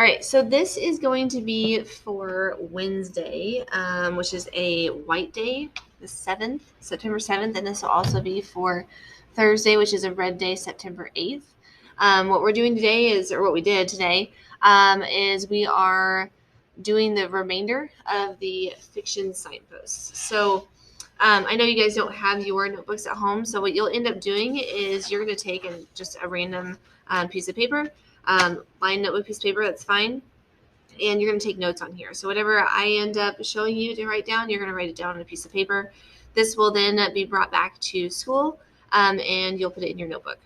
All right, so this is going to be for Wednesday, which is a white day, the 7th, September 7th, and this will also be for Thursday, which is a red day, September 8th. What we're doing today is, or what we did today, is we are doing the remainder of the fiction signposts. So I know you guys don't have your notebooks at home, so what you'll end up doing is you're going to take just a random piece of paper, line notebook piece of paper, that's fine, and you're going to take notes on here. So whatever I end up showing you to write down, you're going to write it down on a piece of paper. This will then be brought back to school, and you'll put it in your notebook.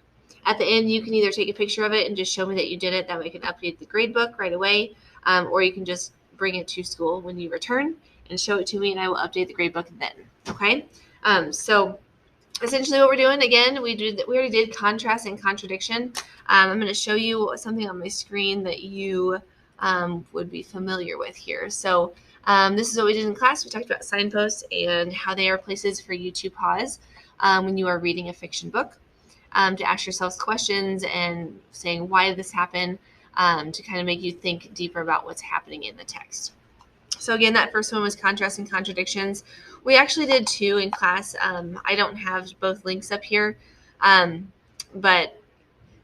At the end, you can either take a picture of it and just show me that you did it. That way I can update the grade book right away, or you can just bring it to school when you return and show it to me, and I will update the grade book then. Okay? So essentially what we're doing, again, we already did contrast and contradiction. I'm going to show you something on my screen that you would be familiar with here. So this is what we did in class. We talked about signposts and how they are places for you to pause when you are reading a fiction book, to ask yourselves questions and saying, why did this happen, to kind of make you think deeper about what's happening in the text. So again, that first one was contrast and contradictions. We actually did two in class. I don't have both links up here, but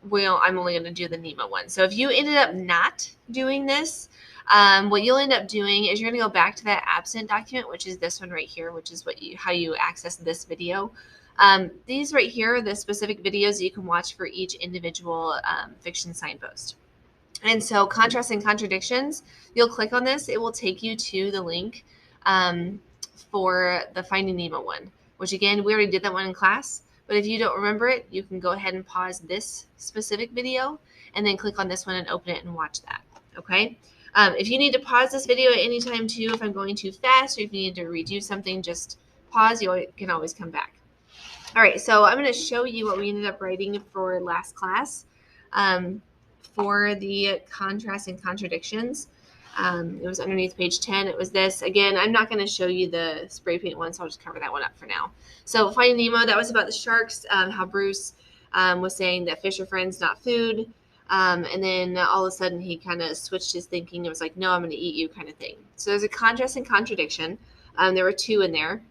I'm only going to do the NEMA one. So if you ended up not doing this, what you'll end up doing is you're going to go back to that absent document, which is this one right here, which is how you access this video. These right here are the specific videos that you can watch for each individual fiction signpost. And so contrast and contradictions, you'll click on this. It will take you to the link for the Finding Nemo one, which again, we already did that one in class. But if you don't remember it, you can go ahead and pause this specific video and then click on this one and open it and watch that. Okay. If you need to pause this video at any time too, if I'm going too fast or if you need to redo something, just pause. You can always come back. All right. So I'm going to show you what we ended up writing for last class. For the contrast and contradictions. It was underneath page 10. It was this. Again, I'm not going to show you the spray paint one, so I'll just cover that one up for now. So Finding Nemo, that was about the sharks, how Bruce was saying that fish are friends, not food. And then all of a sudden he kind of switched his thinking. It was like, no, I'm going to eat you kind of thing. So there's a contrast and contradiction. There were two in there.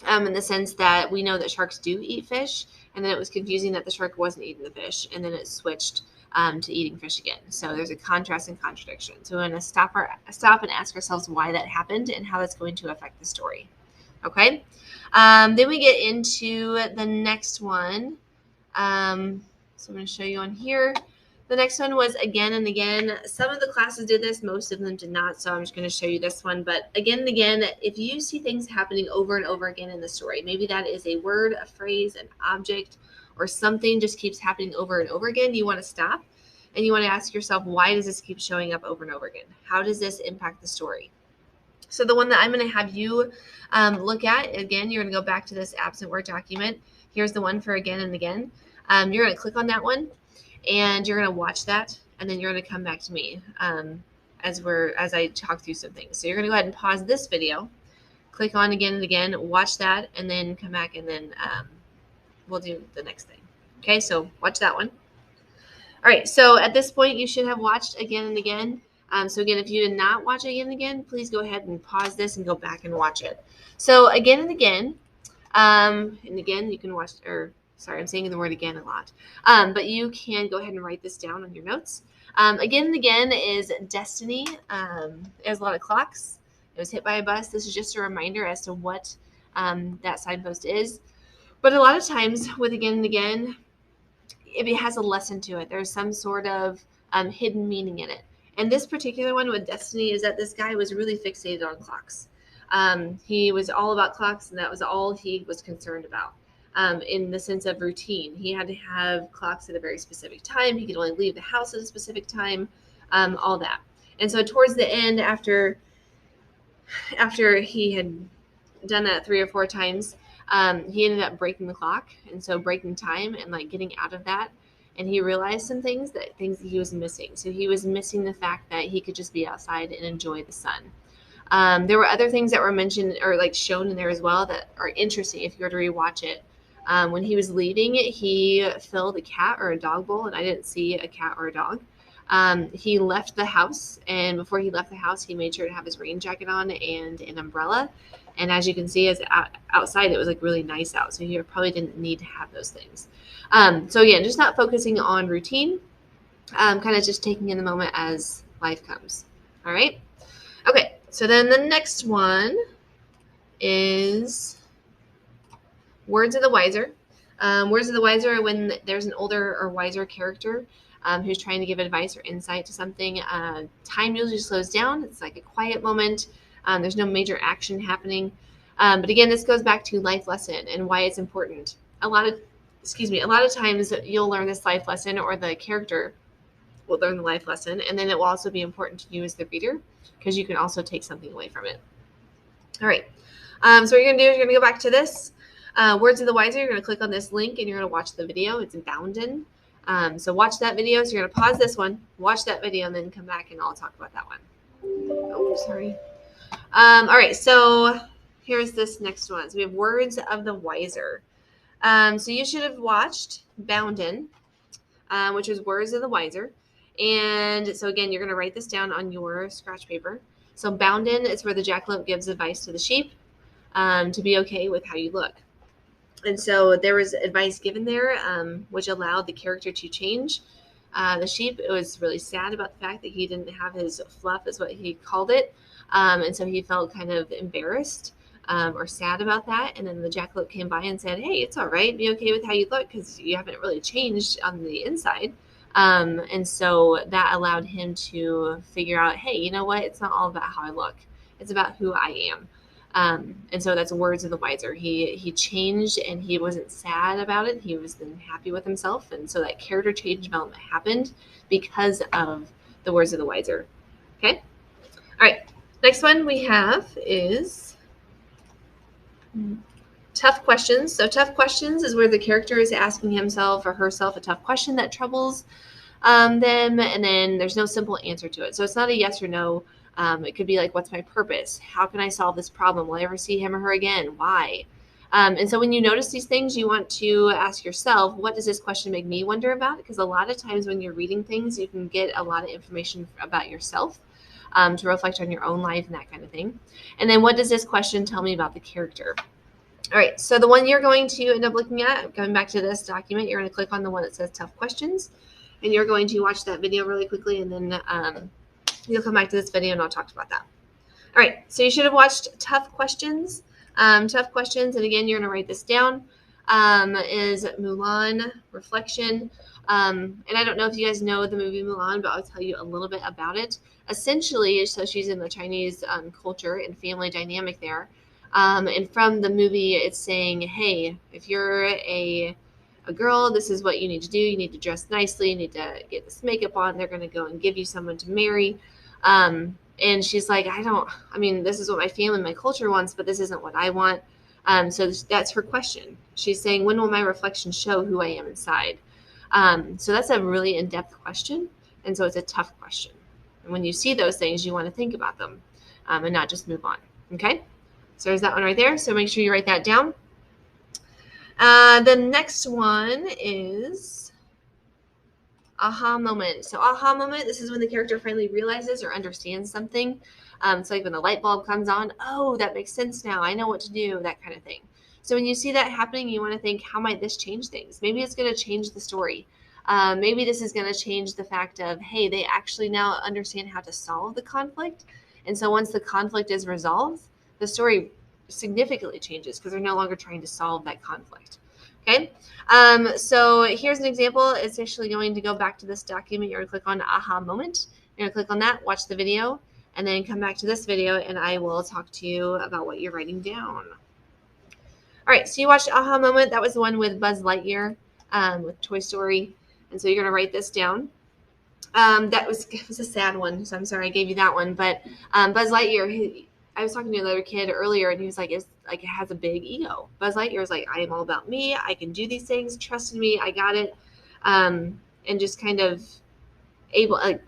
In the sense that we know that sharks do eat fish, and then it was confusing that the shark wasn't eating the fish, and then it switched to eating fish again. So there's a contrast and contradiction. So we're going to stop and ask ourselves why that happened and how that's going to affect the story. Okay. Then we get into the next one. So I'm going to show you on here. The next one was again and again. Some of the classes did this, most of them did not. So I'm just going to show you this one. But again and again, if you see things happening over and over again in the story, maybe that is a word, a phrase, an object, or something just keeps happening over and over again, you want to stop and you want to ask yourself, why does this keep showing up over and over again? How does this impact the story? So the one that I'm going to have you look at, again, you're going to go back to this absent Word document. Here's the one for again and again. You're going to click on that one and you're going to watch that. And then you're going to come back to me as I talk through some things. So you're going to go ahead and pause this video, click on again and again, watch that, and then come back and then we'll do the next thing. Okay, so watch that one. All right, so at this point, you should have watched again and again. So again, if you did not watch again and again, please go ahead and pause this and go back and watch it. So again and again, you can watch, sorry, I'm saying the word again a lot. But you can go ahead and write this down on your notes. Again and again is Destiny. There's a lot of clocks. It was hit by a bus. This is just a reminder as to what that signpost is. But a lot of times with again and again, it has a lesson to it. There's some sort of hidden meaning in it. And this particular one with Destiny is that this guy was really fixated on clocks. He was all about clocks, and that was all he was concerned about. In the sense of routine, he had to have clocks at a very specific time. He could only leave the house at a specific time, all that. And so towards the end, after he had done that 3 or 4 times, he ended up breaking the clock, and so breaking time and like getting out of that. And he realized some things that he was missing. So he was missing the fact that he could just be outside and enjoy the sun. There were other things that were mentioned or like shown in there as well that are interesting if you were to rewatch it. When he was leaving, he filled a cat or a dog bowl, and I didn't see a cat or a dog. He left the house, and before he left the house, he made sure to have his rain jacket on and an umbrella. And as you can see, as outside, it was like really nice out, so he probably didn't need to have those things. So again, just not focusing on routine, kind of just taking in the moment as life comes. All right. Okay. So then the next one is words of the wiser. Words of the wiser are when there's an older or wiser character who's trying to give advice or insight to something. Time usually slows down. It's like a quiet moment. There's no major action happening. But again, this goes back to life lesson and why it's important. A lot of times you'll learn this life lesson, or the character will learn the life lesson, and then it will also be important to you as the reader, because you can also take something away from it. All right. So what you're going to do is you're going to go back to this. Words of the Wiser, you're going to click on this link and you're going to watch the video. It's Bounden. So watch that video. So you're going to pause this one, watch that video, and then come back and I'll talk about that one. Oh, sorry. All right. So here's this next one. So we have Words of the Wiser. So you should have watched Bounden, which is Words of the Wiser. And so again, you're going to write this down on your scratch paper. So Bounden is where the jackalope gives advice to the sheep to be okay with how you look. And so there was advice given there, which allowed the character to change. The sheep was really sad about the fact that he didn't have his fluff, is what he called it. And so he felt kind of embarrassed or sad about that. And then the jackalope came by and said, hey, it's all right. Be okay with how you look, because you haven't really changed on the inside. And so that allowed him to figure out, hey, you know what? It's not all about how I look. It's about who I am. And so that's Words of the Wiser. He changed, and he wasn't sad about it. He was then happy with himself. And so that character change development happened because of the Words of the Wiser. Okay. All right. Next one we have is Tough Questions. So Tough Questions is where the character is asking himself or herself a tough question that troubles them, and then there's no simple answer to it. So it's not a yes or no. It could be like, what's my purpose? How can I solve this problem? Will I ever see him or her again? Why? And so when you notice these things, you want to ask yourself, what does this question make me wonder about? Because a lot of times when you're reading things, you can get a lot of information about yourself to reflect on your own life and that kind of thing. And then what does this question tell me about the character? All right, so the one you're going to end up looking at, going back to this document, you're going to click on the one that says Tough Questions, and you're going to watch that video really quickly, and then you'll come back to this video and I'll talk about that. All right, so you should have watched Tough Questions. Tough Questions, and again, you're going to write this down, is Mulan Reflection. And I don't know if you guys know the movie Mulan, but I'll tell you a little bit about it. Essentially, so she's in the Chinese culture and family dynamic there. And from the movie, it's saying, hey, if you're a girl, this is what you need to do. You need to dress nicely. You need to get this makeup on. They're going to go and give you someone to marry. And she's like, this is what my family, my culture wants, but this isn't what I want. So that's her question. She's saying, when will my reflection show who I am inside? So that's a really in-depth question. And so it's a tough question. And when you see those things, you want to think about them and not just move on. Okay. So there's that one right there. So make sure you write that down. The next one is aha moment. So aha moment, this is when the character finally realizes or understands something. It's like when the light bulb comes on. Oh, that makes sense now. I know what to do, that kind of thing. So when you see that happening, you want to think, how might this change things? Maybe it's going to change the story. Maybe this is going to change the fact of, hey, they actually now understand how to solve the conflict. And so once the conflict is resolved, the story significantly changes because they're no longer trying to solve that conflict. Okay. So here's an example. It's actually going to go back to this document. You're going to click on aha moment. You're going to click on that, watch the video, and then come back to this video and I will talk to you about what you're writing down. All right. So you watched aha moment. That was the one with Buzz Lightyear with Toy Story. And so you're going to write this down. It was a sad one. So I'm sorry I gave you that one. But Buzz Lightyear, I was talking to another kid earlier, and he was like, it has a big ego. Buzz Lightyear is like, I am all about me. I can do these things. Trust in me. I got it. And just kind of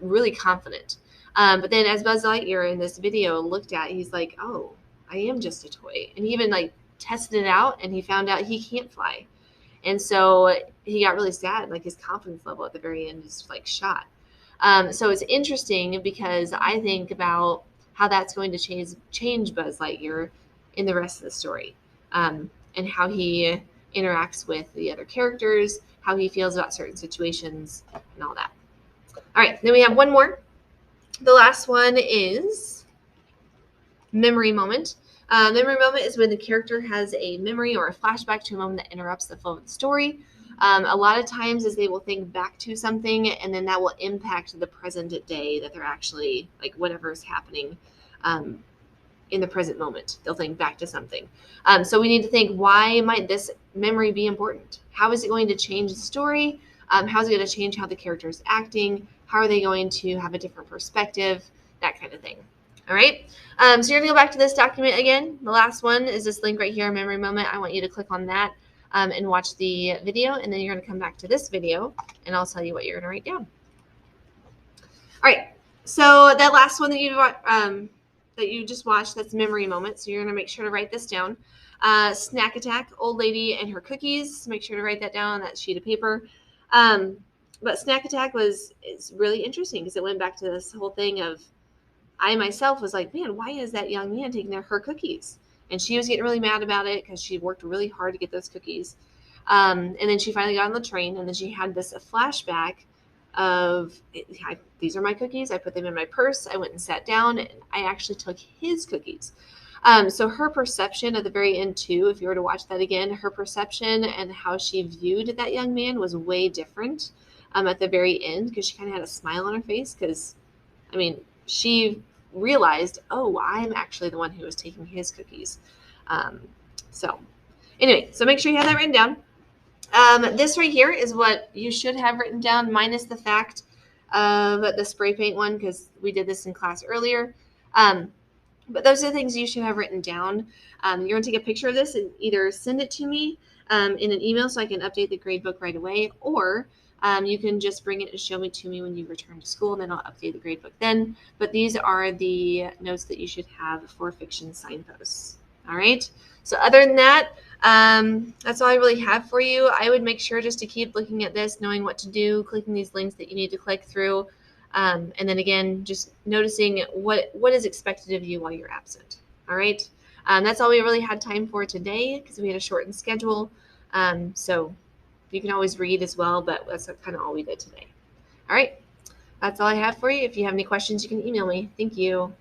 really confident. But then as Buzz Lightyear in this video looked at, he's like, oh, I am just a toy. And he even tested it out, and he found out he can't fly. And so he got really sad. His confidence level at the very end is shot. So it's interesting because I think about how that's going to change Buzz Lightyear in the rest of the story, and how he interacts with the other characters, how he feels about certain situations, and all that. All right, then we have one more. The last one is memory moment. Memory moment is when the character has a memory or a flashback to a moment that interrupts the flow of the story. A lot of times is they will think back to something, and then that will impact the present day that they're actually, like, whatever is happening in the present moment. They'll think back to something. So we need to think, why might this memory be important? How is it going to change the story? How is it going to change how the character is acting? How are they going to have a different perspective? That kind of thing. All right. So you're going to go back to this document again. The last one is this link right here, memory moment. I want you to click on that and watch the video. And then you're going to come back to this video, and I'll tell you what you're going to write down. All right. So that last one that you just watched, that's memory moment. So you're going to make sure to write this down. Snack attack, old lady and her cookies. Make sure to write that down on that sheet of paper. But snack attack is really interesting because it went back to this whole thing of, I myself was like, man, why is that young man taking her cookies? And she was getting really mad about it because she worked really hard to get those cookies. And then she finally got on the train, and then she had this flashback of, these are my cookies. I put them in my purse. I went and sat down, and I actually took his cookies. So her perception at the very end too, if you were to watch that again, her perception and how she viewed that young man was way different at the very end, because she kind of had a smile on her face because, I mean, she realized, oh, I'm actually the one who was taking his cookies. So anyway, so make sure you have that written down. This right here is what you should have written down, minus the fact of the spray paint one, because we did this in class earlier. But those are the things you should have written down. You're going to take a picture of this and either send it to me in an email so I can update the grade book right away, or you can just bring it and show it to me when you return to school, and then I'll update the grade book then. But these are the notes that you should have for fiction signposts. All right. So other than that, that's all I really have for you. I would make sure just to keep looking at this, knowing what to do, clicking these links that you need to click through. And then again, just noticing what is expected of you while you're absent. All right. That's all we really had time for today because we had a shortened schedule. So you can always read as well, but that's kind of all we did today. All right. That's all I have for you. If you have any questions, you can email me. Thank you.